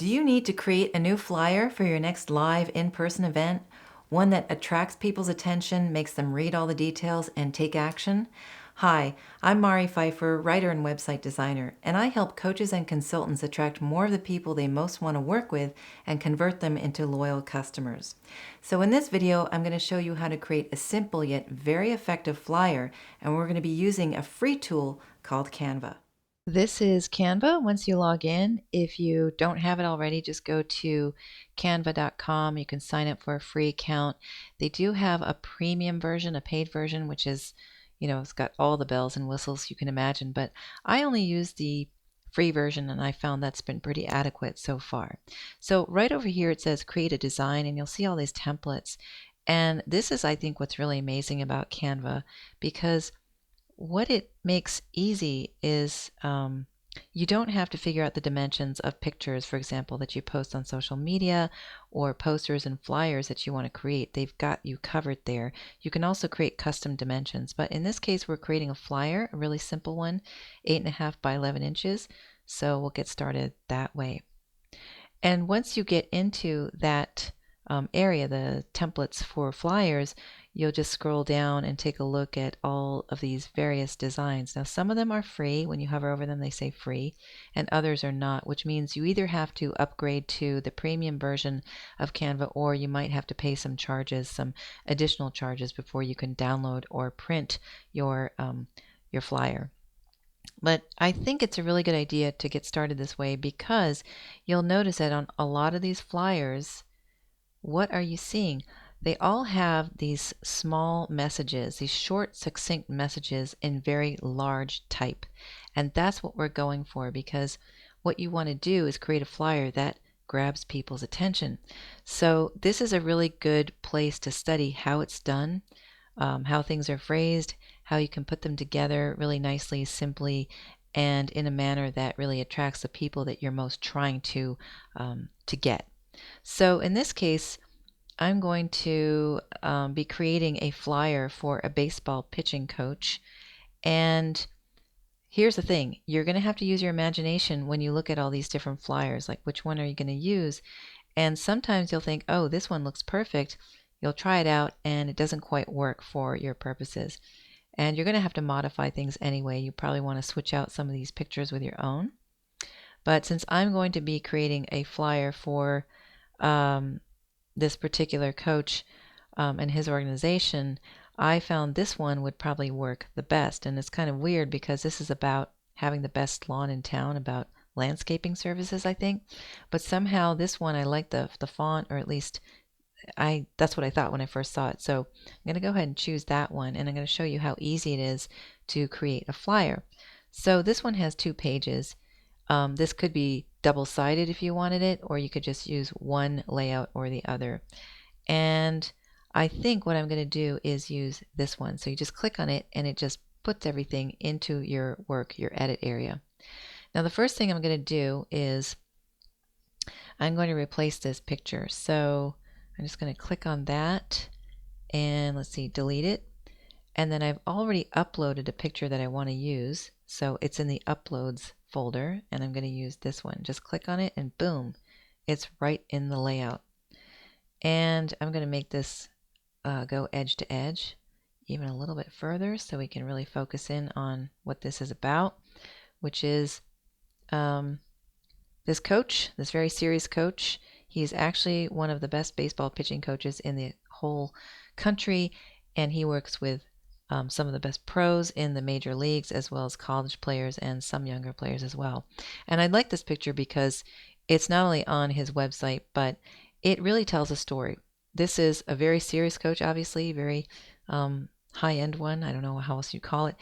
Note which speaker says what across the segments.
Speaker 1: Do you need to create a new flyer for your next live in-person event? One that attracts people's attention, makes them read all the details, and take action? Hi, I'm Mari Pfeiffer, writer and website designer, and I help coaches and consultants attract more of the people they most want to work with and convert them into loyal customers. So in this video, I'm going to show you how to create a simple yet very effective flyer, and we're going to be using a free tool called Canva. This is Canva. Once you log in, if you don't have it already, just go to canva.com. You can sign up for a free account. They do have a premium version, a paid version, which is, it's got all the bells and whistles you can imagine, but I only use the free version and I found that's been pretty adequate so far. So right over here it says create a design and you'll see all these templates. And this is, I think, what's really amazing about Canva, because what it makes easy is you don't have to figure out the dimensions of pictures, for example, that you post on social media, or posters and flyers that you want to create. They've got you covered there. You can also create custom dimensions, but in this case we're creating a flyer, a really simple one, 8.5 by 11 inches. So we'll get started that way. And once you get into that area, the templates for flyers, you'll just scroll down and take a look at all of these various designs. Now, some of them are free. When you hover over them, they say free, and others are not, which means you either have to upgrade to the premium version of Canva, or you might have to pay some charges, some additional charges, before you can download or print your flyer. But I think it's a really good idea to get started this way, because you'll notice that on a lot of these flyers, what are you seeing? They all have these small messages, these short, succinct messages in very large type. And that's what we're going for, because what you want to do is create a flyer that grabs people's attention. So this is a really good place to study how it's done, how things are phrased, how you can put them together really nicely, simply, and in a manner that really attracts the people that you're most trying to get. So in this case, I'm going to be creating a flyer for a baseball pitching coach. And here's the thing, you're going to have to use your imagination when you look at all these different flyers, like which one are you going to use? And sometimes you'll think, oh, this one looks perfect. You'll try it out and it doesn't quite work for your purposes. And you're going to have to modify things anyway. You probably want to switch out some of these pictures with your own. But since I'm going to be creating a flyer for this particular coach and his organization, I found this one would probably work the best. And it's kind of weird because this is about having the best lawn in town, about landscaping services, I think. But somehow this one, I like the font, or at least that's what I thought when I first saw it. So I'm going to go ahead and choose that one, and I'm going to show you how easy it is to create a flyer. So this one has 2 pages. This could be double-sided if you wanted it, or you could just use one layout or the other. And I think what I'm going to do is use this one. So you just click on it and it just puts everything into your work, your edit area. Now the first thing I'm going to do is I'm going to replace this picture. So I'm just going to click on that and let's see, delete it. And then I've already uploaded a picture that I want to use. So it's in the uploads folder, and I'm going to use this one. Just click on it and boom, it's right in the layout. And I'm going to make this go edge to edge even a little bit further so we can really focus in on what this is about, which is this coach, this very serious coach. He's actually one of the best baseball pitching coaches in the whole country, and he works with some of the best pros in the major leagues, as well as college players and some younger players as well. And I like this picture because it's not only on his website, but it really tells a story. This is a very serious coach, obviously, very high-end one. I don't know how else you call it.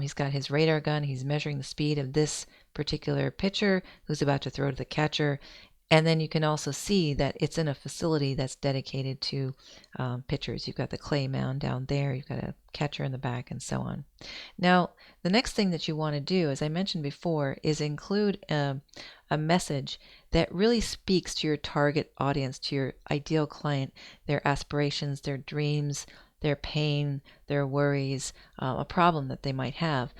Speaker 1: He's got his radar gun. He's measuring the speed of this particular pitcher who's about to throw to the catcher. And then you can also see that it's in a facility that's dedicated to pitchers. You've got the clay mound down there, you've got a catcher in the back, and so on. Now, the next thing that you want to do, as I mentioned before, is include a message that really speaks to your target audience, to your ideal client, their aspirations, their dreams, their pain, their worries, a problem that they might have.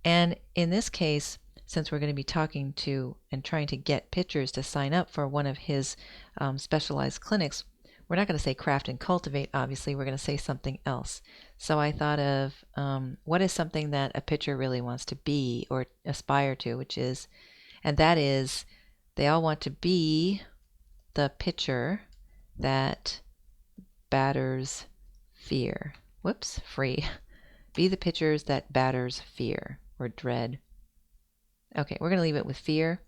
Speaker 1: And in this case, since we're going to be talking to and trying to get pitchers to sign up for one of his specialized clinics, we're not going to say craft and cultivate, obviously, we're going to say something else. So I thought of what is something that a pitcher really wants to be or aspire to, and that is, they all want to be the pitcher that batters fear. Whoops, free. Be the pitchers that batters fear or dread. Okay, we're going to leave it with fear.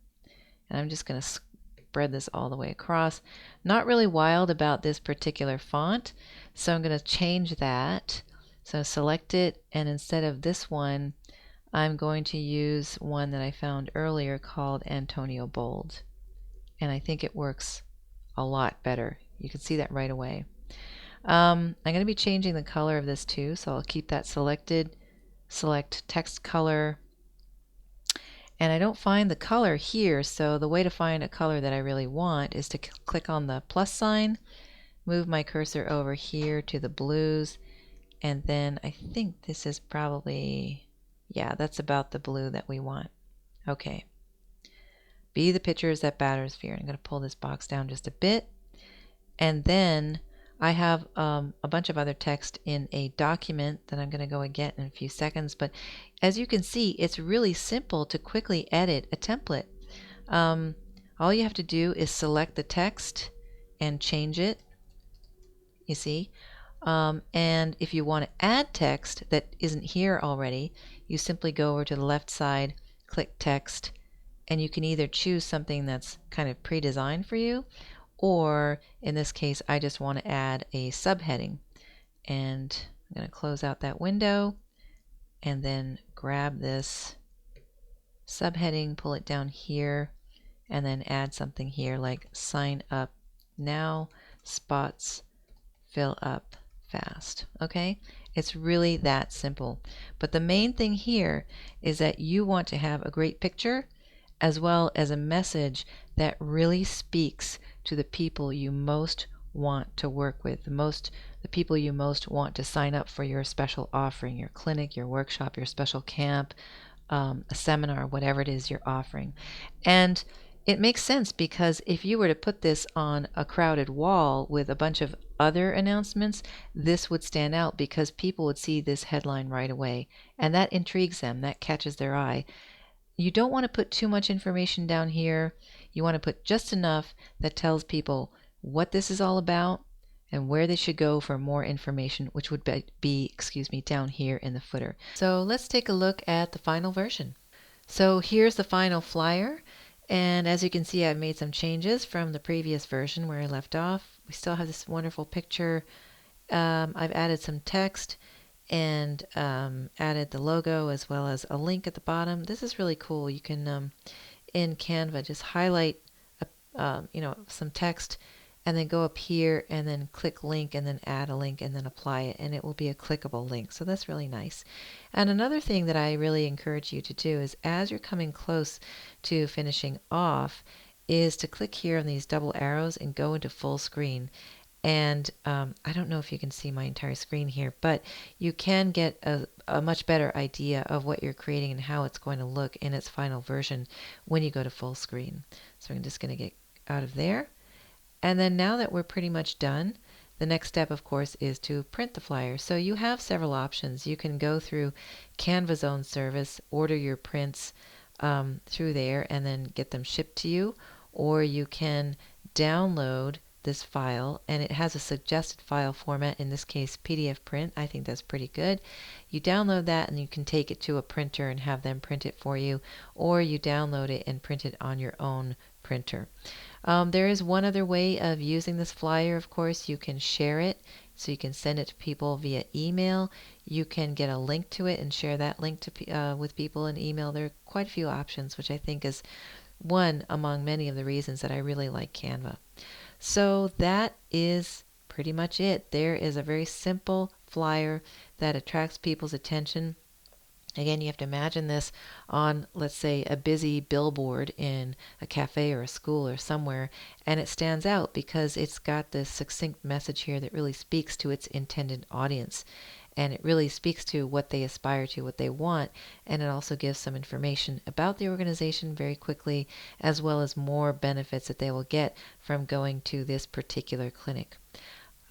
Speaker 1: And I'm just going to spread this all the way across. Not really wild about this particular font, so I'm going to change that. So select it, and instead of this one, I'm going to use one that I found earlier called Antonio Bold. And I think it works a lot better. You can see that right away. I'm going to be changing the color of this too, so I'll keep that selected. Select text color. And I don't find the color here, so the way to find a color that I really want is to click on the plus sign, move my cursor over here to the blues, and then I think this is probably, yeah, that's about the blue that we want. Okay. Be the pitchers that batters fear. I'm going to pull this box down just a bit, and then I have a bunch of other text in a document that I'm going to go and get in a few seconds. But as you can see, it's really simple to quickly edit a template. All you have to do is select the text and change it, you see. And if you want to add text that isn't here already, you simply go over to the left side, click text, and you can either choose something that's kind of pre-designed for you, or in this case, I just want to add a subheading. And I'm going to close out that window and then grab this subheading, pull it down here, and then add something here like sign up now, spots fill up fast. Okay? It's really that simple. But the main thing here is that you want to have a great picture as well as a message that really speaks to the people you most want to work with, the people you most want to sign up for your special offering, your clinic, your workshop, your special camp, a seminar, whatever it is you're offering. And it makes sense because if you were to put this on a crowded wall with a bunch of other announcements, this would stand out because people would see this headline right away, and that intrigues them, that catches their eye. You don't want to put too much information down here. You want to put just enough that tells people what this is all about and where they should go for more information, which would be down here in the footer. So let's take a look at the final version. So here's the final flyer, and as you can see, I've made some changes from the previous version where I left off. We still have this wonderful picture. I've added some text and added the logo as well as a link at the bottom. This is really cool. You can in Canva just highlight some text and then go up here and then click link and then add a link and then apply it, and it will be a clickable link. So that's really nice. And another thing that I really encourage you to do is, as you're coming close to finishing off, is to click here on these double arrows and go into full screen. And I don't know if you can see my entire screen here, but you can get a much better idea of what you're creating and how it's going to look in its final version when you go to full screen. So I'm just going to get out of there. And then now that we're pretty much done, the next step, of course, is to print the flyer. So you have several options. You can go through Canva's own service, order your prints through there, and then get them shipped to you, or you can download this file, and it has a suggested file format, in this case PDF print. I think that's pretty good. You download that and you can take it to a printer and have them print it for you, or you download it and print it on your own printer. There is one other way of using this flyer. Of course, you can share it, so you can send it to people via email. You can get a link to it and share that link to with people in email. There are quite a few options, which I think is one among many of the reasons that I really like Canva. So that is pretty much it. There is a very simple flyer that attracts people's attention. Again, you have to imagine this on, let's say, a busy billboard in a cafe or a school or somewhere, and it stands out because it's got this succinct message here that really speaks to its intended audience. and it really speaks to what they aspire to, what they want, and it also gives some information about the organization very quickly, as well as more benefits that they will get from going to this particular clinic.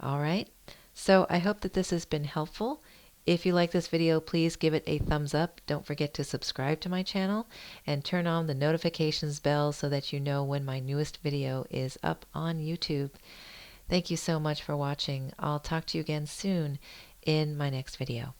Speaker 1: All right, so I hope that this has been helpful. If you like this video, please give it a thumbs up. Don't forget to subscribe to my channel and turn on the notifications bell so that you know when my newest video is up on YouTube. Thank you so much for watching. I'll talk to you again soon in my next video.